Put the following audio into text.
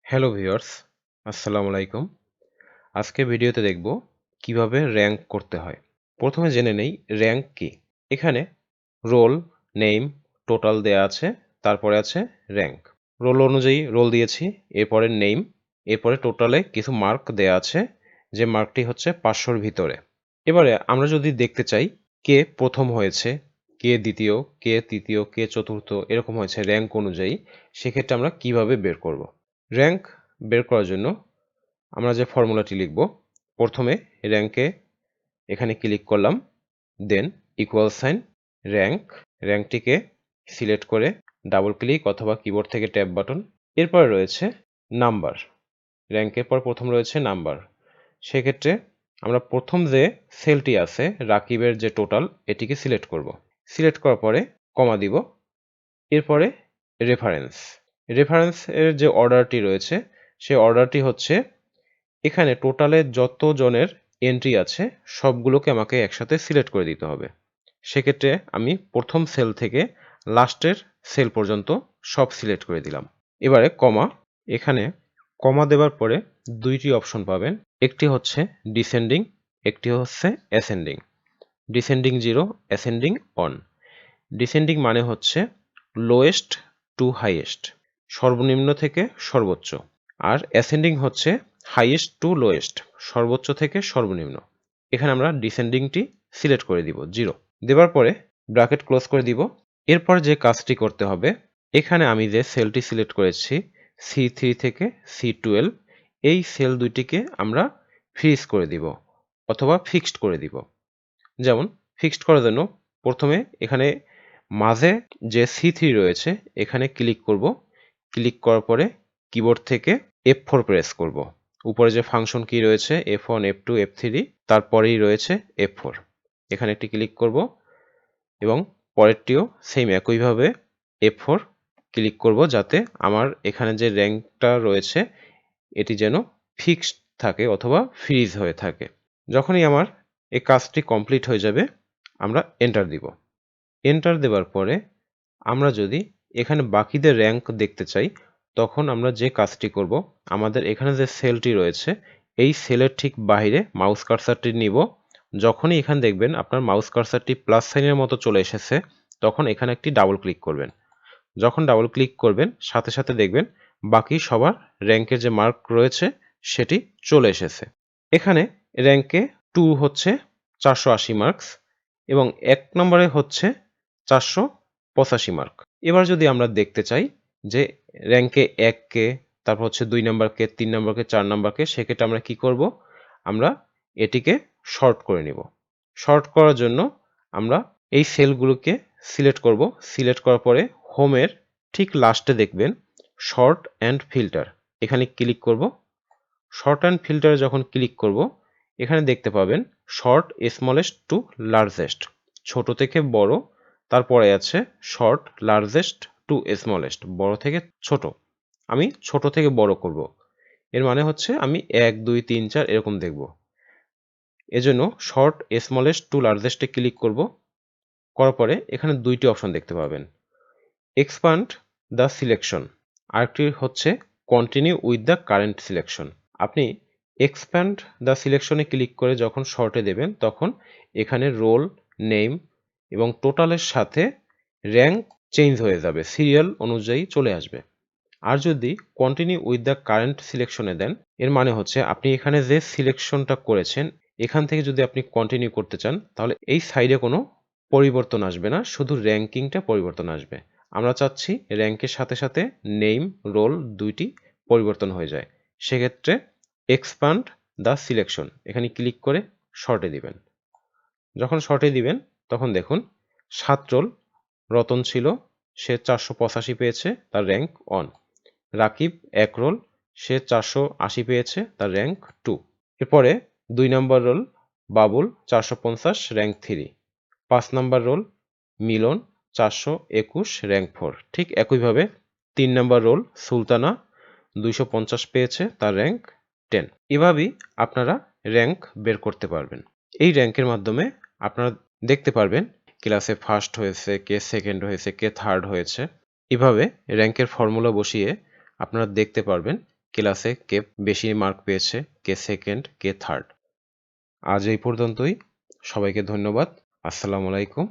Hello viewers, আসসালামু আলাইকুম। আজকে ভিডিওতে দেখব কিভাবে র্যাঙ্ক করতে হয়। প্রথমে জেনে নেই র্যাঙ্ক কি। এখানে রোল, নেম, টোটাল দেয়া আছে, তারপরে আছে র্যাঙ্ক। রোল অনুযায়ী রোল দিয়েছি, এরপরে নেম, এরপরে টোটালে কিছু মার্ক দেয়া আছে, যে মার্কটি হচ্ছে 500-র ভিতরে। এবারে আমরা যদি দেখতে চাই কে প্রথম হয়েছে, কে দ্বিতীয়, কে তৃতীয়, কে চতুর্থ এরকম হয়েছে র্যাঙ্ক অনুযায়ী, সেক্ষেত্রে আমরা কিভাবে বের করব। র্যাঙ্ক বের করার জন্য আমরা যে ফর্মুলাটি লিখব, প্রথমে র্যাঙ্কে এখানে ক্লিক করলাম, দেন ইকুয়াল সাইন র্যাঙ্ক, র্যাঙ্কটিকে সিলেক্ট করে ডাবল ক্লিক অথবা কিবোর্ড থেকে ট্যাব বাটন। এরপরে রয়েছে নাম্বার, র্যাঙ্কের পর প্রথম রয়েছে নাম্বার। সেক্ষেত্রে আমরা প্রথম যে সেলটি আছে রাকিবের যে টোটাল, এটিকে সিলেক্ট করব। সিলেক্ট করার পরে কমা দিব, এরপরে রেফারেন্স। রেফারেন্সের যে অর্ডারটি রয়েছে সেই অর্ডারটি হচ্ছে এখানে টোটালে যত জনের এন্ট্রি আছে সবগুলোকে আমাকে একসাথে সিলেক্ট করে দিতে হবে। সেক্ষেত্রে আমি প্রথম সেল থেকে লাস্টের সেল পর্যন্ত সব সিলেক্ট করে দিলাম। এবারে কমা, এখানে কমা দেওয়ার পরে দুইটি অপশন পাবেন, একটি হচ্ছে ডিসেন্ডিং, একটি হচ্ছে অ্যাসেন্ডিং। Descending 0, ascending 1। ডিসেন্ডিং মানে হচ্ছে লোয়েস্ট টু হাইয়েস্ট, সর্বনিম্ন থেকে সর্বোচ্চ। আর অ্যাসেন্ডিং হচ্ছে হাইয়েস্ট টু লোয়েস্ট, সর্বোচ্চ থেকে সর্বনিম্ন। এখানে আমরা ডিসেন্ডিংটি সিলেক্ট করে দিব 0। দেওয়ার পরে ব্র্যাকেট ক্লোজ করে দিব। এরপর যে কাজটি করতে হবে, এখানে আমি যে সেলটি সিলেক্ট করেছি C3 থেকে C12, এই সেল দুইটিকে আমরা ফ্রিজ করে দিব অথবা ফিক্সড করে দিব। যেমন ফিক্সড করার জন্য প্রথমে এখানে মাঝে যে C3 রয়েছে এখানে ক্লিক করব। ক্লিক করার পরে কিবোর্ড থেকে F4 প্রেস করব। উপরে যে ফাংশন কি রয়েছে F1, F2, F3, তারপরেই রয়েছে F4। এখানে একটি ক্লিক করব এবং পরেরটিও সেম একইভাবে F4 ক্লিক করব, যাতে আমার এখানে যে র্যাঙ্কটা রয়েছে এটি যেন ফিক্সড থাকে অথবা ফ্রিজ হয়ে থাকে। যখনই আমার এই কাজটি কমপ্লিট হয়ে যাবে আমরা এন্টার দিব। এন্টার দেওয়ার পরে আমরা যদি এখানে বাকিদের র্যাঙ্ক দেখতে চাই, তখন আমরা যে কাজটি করব, আমাদের এখানে যে সেলটি রয়েছে এই সেলের ঠিক বাইরে মাউস কার্সারটি নিব। যখনই এখানে দেখবেন আপনার মাউস কার্সারটি প্লাস সাইনের মতো চলে এসেছে, তখন এখানে একটি ডাবল ক্লিক করবেন। যখন ডাবল ক্লিক করবেন সাথে সাথে দেখবেন বাকি সবার র্যাঙ্কের যে মার্ক রয়েছে সেটি চলে এসেছে। এখানে র্যাঙ্কে 2 হচ্ছে 480 মার্কস এবং 1 নম্বরে হচ্ছে 485 মার্ক। এবার যদি আমরা দেখতে চাই যে র্যাঙ্কে 1 কে, তারপর হচ্ছে 2 নাম্বারকে, 3 নাম্বারকে, 4 নাম্বারকে, সেক্ষেত্রে আমরা কি করব, আমরা এটিকে শর্ট করে নিব। শর্ট করার জন্য আমরা এই সেলগুলোকে সিলেক্ট করব। সিলেক্ট করার পরে হোমের ঠিক লাস্টে দেখবেন শর্ট অ্যান্ড ফিল্টার, এখানে ক্লিক করব। শর্ট অ্যান্ড ফিল্টারে যখন ক্লিক করব এখানে দেখতে পাবেন শর্ট স্মলেস্ট টু লার্জেস্ট, ছোট থেকে বড়, তারপরে আছে শর্ট লার্জেস্ট টু স্মলেস্ট, বড় থেকে ছোট। আমি ছোট থেকে বড় করব, এর মানে হচ্ছে আমি 1, 2, 3, 4 এরকম দেখব। এজন্য শর্ট স্মলেস্ট টু লার্জেস্টে ক্লিক করব। করার পরে এখানে দুইটি অপশন দেখতে পাবেন, এক্সপান্ড দ্য সিলেকশন, আরেকটি হচ্ছে continue with the current selection. আপনি এক্সপ্যান্ড দ্য সিলেকশনে ক্লিক করে যখন শর্টে দেবেন তখন এখানে রোল, নেম এবং টোটালের সাথে র্যাঙ্ক চেঞ্জ হয়ে যাবে, সিরিয়াল অনুযায়ী চলে আসবে। আর যদি কন্টিনিউ উইথ দ্য কারেন্ট সিলেকশনে দেন, এর মানে হচ্ছে আপনি এখানে যে সিলেকশনটা করেছেন এখান থেকে যদি আপনি কন্টিনিউ করতে চান তাহলে এই সাইডে কোনো পরিবর্তন আসবে না, শুধু র্যাঙ্কিংটা পরিবর্তন আসবে। আমরা চাচ্ছি র্যাঙ্কের সাথে সাথে নেম, রোল দুইটি পরিবর্তন হয়ে যায়। সেক্ষেত্রে এক্সপান্ড দ্য সিলেকশন এখানে ক্লিক করে শর্টে দিবেন। যখন শর্টে দিবেন তখন দেখুন 7 রোল, রতন ছিল, সে 485 পেয়েছে, তার র্যাঙ্ক 1। রাকিব 1 রোল, সে 480 পেয়েছে, তার র্যাঙ্ক 2। এরপরে 2 নম্বর রোল বাবুল 450, র্যাঙ্ক 3। 5 নম্বর রোল মিলন 421, র্যাঙ্ক 4। ঠিক একইভাবে 3 নম্বর রোল সুলতানা 250 পেয়েছে, তার র্যাঙ্ক 10। এভাবেই আপনারা র্যাঙ্ক বের করতে পারবেন। এই র্যাঙ্কের মাধ্যমে আপনারা দেখতে পারবেন ক্লাসে ফার্স্ট হয়েছে, কে সেকেন্ড হয়েছে, কে থার্ড হয়েছে। এভাবে র্যাঙ্কের ফর্মুলা বসিয়ে আপনারা দেখতে পারবেন ক্লাসে কে বেশি মার্ক পেয়েছে, কে সেকেন্ড, কে থার্ড। আজ এই পর্যন্তই। সবাইকে ধন্যবাদ। আসসালামু আলাইকুম।